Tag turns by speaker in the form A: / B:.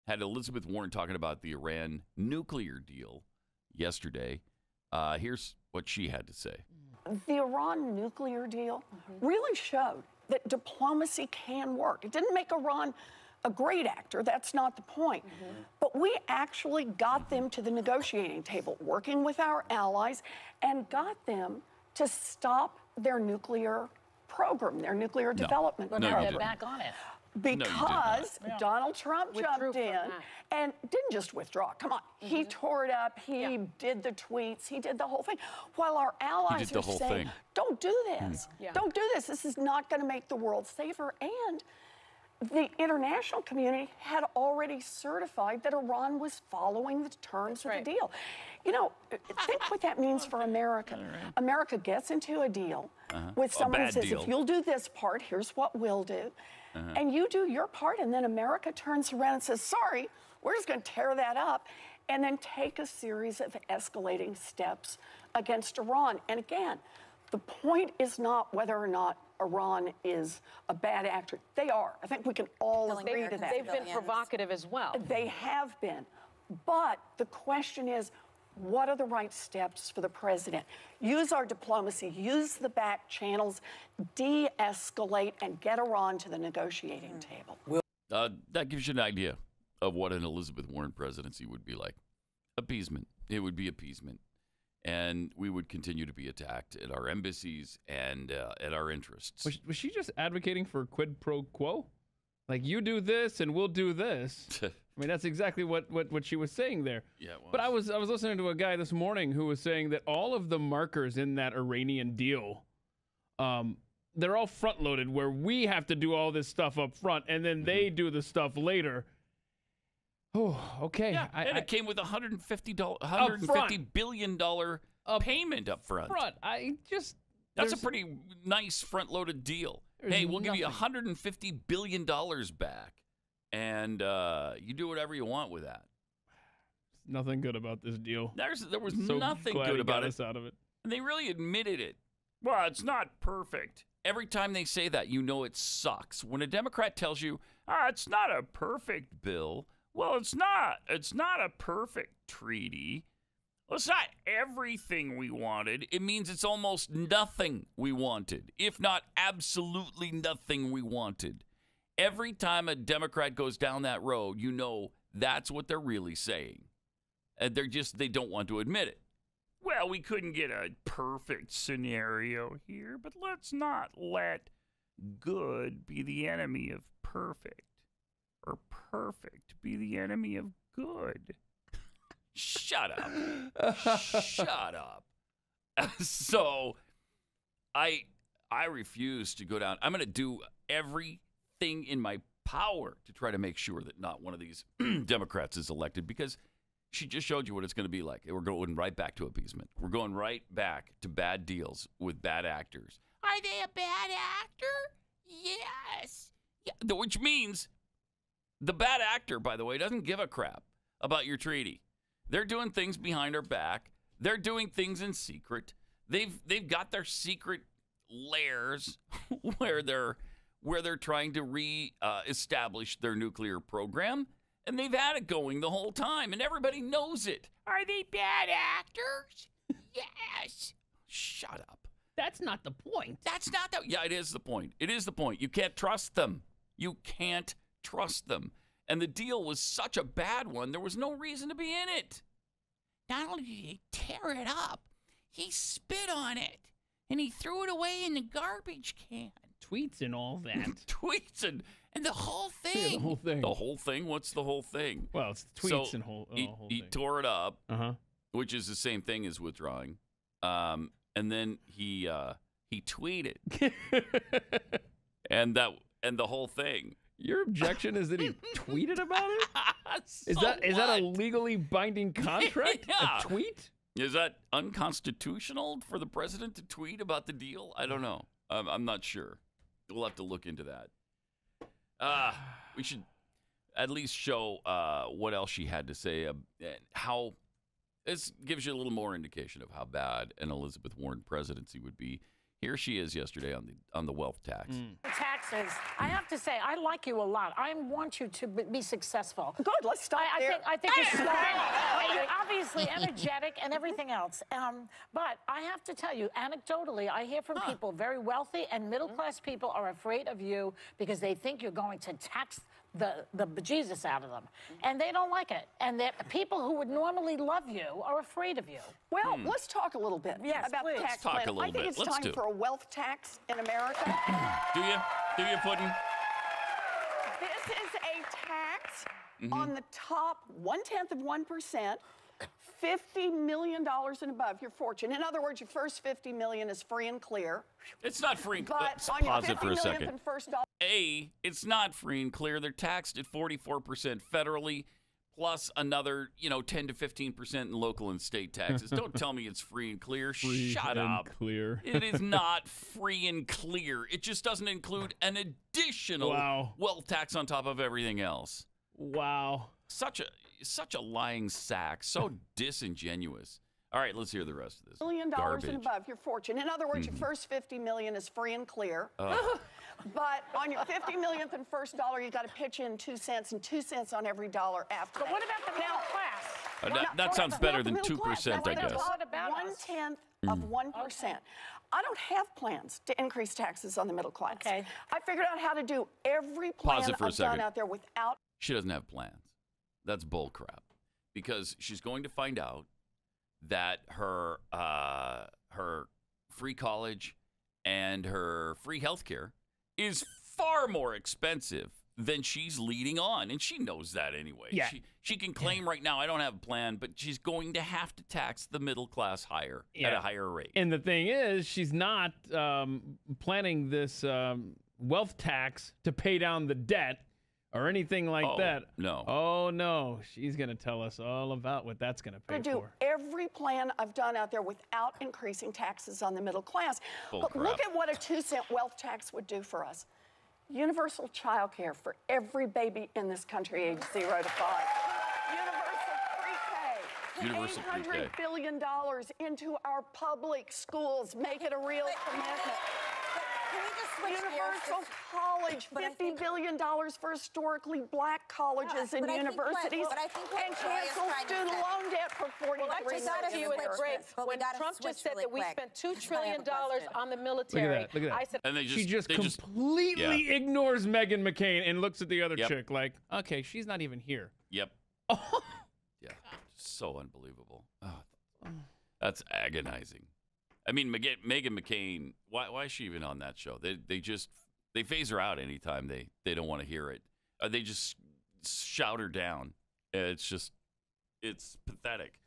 A: had Elizabeth Warren talking about the Iran nuclear deal yesterday. Here's what she had to say.
B: The Iran nuclear deal really showed that diplomacy can work. It didn't make Iran a great actor, that's not the point. But we actually got them to the negotiating table, working with our allies, and got them to stop their nuclear program, their nuclear development program.
C: Get back on it.
B: Because Donald Trump jumped in and didn't just withdraw. Come on. He tore it up. He did the tweets. He did the whole thing. While our allies are saying, don't do this. Don't do this. This is not going to make the world safer. And the international community had already certified that Iran was following the terms of the deal. You know, think what that means for America. America gets into a deal with someone who says, if you'll do this part, here's what we'll do. And you do your part, and then America turns around and says, sorry, we're just going to tear that up, and then take a series of escalating steps against Iran. And again, the point is not whether or not Iran is a bad actor. They are. I think we can all agree to that.
C: They've been provocative as well.
B: They have been. But the question is, what are the right steps for the president? Use our diplomacy, use the back channels, de-escalate, and get Iran to the negotiating table.
A: That gives you an idea of what an Elizabeth Warren presidency would be like. Appeasement. It would be appeasement. And we would continue to be attacked at our embassies and at our interests.
D: Was she just advocating for quid pro quo? Like, you do this and we'll do this. I mean, that's exactly what she was saying there.
A: Yeah, it was.
D: But I was listening to a guy this morning who was saying that all of the markers in that Iranian deal, they're all front-loaded, where we have to do all this stuff up front, and then they do the stuff later. Oh, okay.
A: Yeah, and it came with $150 billion payment up front. That's a pretty nice front-loaded deal. Hey, we'll give you $150 billion back, and you do whatever you want with that.
D: Nothing good about this deal.
A: There was nothing good about it.
D: Out of it.
A: And they really admitted it. Well, it's not perfect. Every time they say that, you know it sucks. When a Democrat tells you, it's not a perfect bill, well, it's not. It's not a perfect treaty. Well, it's not everything we wanted. It means it's almost nothing we wanted, if not absolutely nothing we wanted. Every time a Democrat goes down that road, you know that's what they're really saying. And they don't want to admit it. Well, we couldn't get a perfect scenario here, but let's not let good be the enemy of perfect, or perfect be the enemy of good. Shut up. Shut up. So I refuse to go down. I'm going to do everything in my power to try to make sure that not one of these Democrats is elected, because she just showed you what it's going to be like. We're going right back to appeasement. We're going right back to bad deals with bad actors. Are they a bad actor? Yes. Yeah, which means the bad actor, by the way, doesn't give a crap about your treaty. They're doing things behind our back. They're doing things in secret. They've got their secret lairs where they're trying to establish their nuclear program, and they've had it going the whole time, and everybody knows it. Are they bad actors? Yes. Shut up.
D: That's not the point.
A: That's not the. Yeah, it is the point. It is the point. You can't trust them. You can't trust them. And the deal was such a bad one, there was no reason to be in it. Not only did he tear it up, he spit on it. And he threw it away in the garbage can.
D: Tweets and all that.
A: Tweets and the whole thing.
D: Yeah, the whole thing.
A: The whole thing? What's the whole thing?
D: Well, it's tweets
A: so
D: and whole
A: he
D: thing.
A: tore it up,
D: which
A: is the same thing as withdrawing. And then he tweeted. and the whole thing.
D: Your objection is that he tweeted about it?
A: So
D: is that a legally binding contract?
A: Yeah.
D: A tweet?
A: Is that unconstitutional for the president to tweet about the deal? I don't know. I'm not sure. We'll have to look into that. We should at least show what else she had to say. How this gives you a little more indication of how bad an Elizabeth Warren presidency would be. Here she is yesterday on the wealth tax.
C: Tax taxes, I have to say, I like you a lot. I want you to be successful.
B: Good, let's stop there.
C: I think you're smart. You're obviously energetic and everything else. But I have to tell you, anecdotally, I hear from people very wealthy and middle-class people are afraid of you because they think you're going to tax the bejesus out of them. And they don't like it. And the people who would normally love you are afraid of you.
B: Well, let's talk a little bit about the tax plan. I think it's time for a wealth tax in America.
A: Do you, Puddin'?
B: This is a tax on the top 0.1%, $50 million and above your fortune. In other words, your first $50 million is free and clear.
A: It's not free and clear. Pause it for a second. It's not free and clear. They're taxed at 44% federally, plus another, 10 to 15% in local and state taxes. Don't tell me it's free and clear. Shut up.
D: Clear.
A: It is not free and clear. It just doesn't include an additional wealth tax on top of everything else.
D: Wow.
A: Such a lying sack. So disingenuous. All right, let's hear the rest of this.
B: $1 million and above your fortune. In other words, your first $50 million is free and clear. But on your 50 millionth and first dollar, you got to pitch in 2 cents and 2 cents on every dollar after.
C: But what about the middle class?
A: That sounds better than 2%, I guess.
B: What about 1/10 of 1%? I don't have plans to increase taxes on the middle class.
C: Okay.
B: I figured out how to do every plan I've done out there without.
A: She doesn't have plans. That's bull crap. Because she's going to find out that her free college and her free health care is far more expensive than she's leading on. And she knows that anyway.
D: Yeah.
A: She can claim right now, I don't have a plan, but she's going to have to tax the middle class higher at a higher rate.
D: And the thing is, she's not planning this wealth tax to pay down the debt or anything like that.
A: No.
D: Oh, no. She's going to tell us all about what that's going to pay
B: do
D: for.
B: Every plan I've done out there without increasing taxes on the middle class. But look at what a 2-cent wealth tax would do for us. Universal child care for every baby in this country age 0 to 5. Universal pre-K. $800 billion into our public schools. Make it a real commitment.
E: Can we just switch
B: Universal college, $50 billion for historically black colleges and universities, and cancel student loan debt for 43 million Americans.
C: When Trump just said that we spent $2 trillion on the military,
D: look at that.
C: I said,
A: and
D: she just completely ignores Meghan McCain and looks at the other chick like, okay, she's not even here.
A: Yep. Yeah, so unbelievable. Oh, that's agonizing. I mean, Meghan McCain, why is she even on that show? They phase her out anytime they don't want to hear it. They just shout her down. It's pathetic.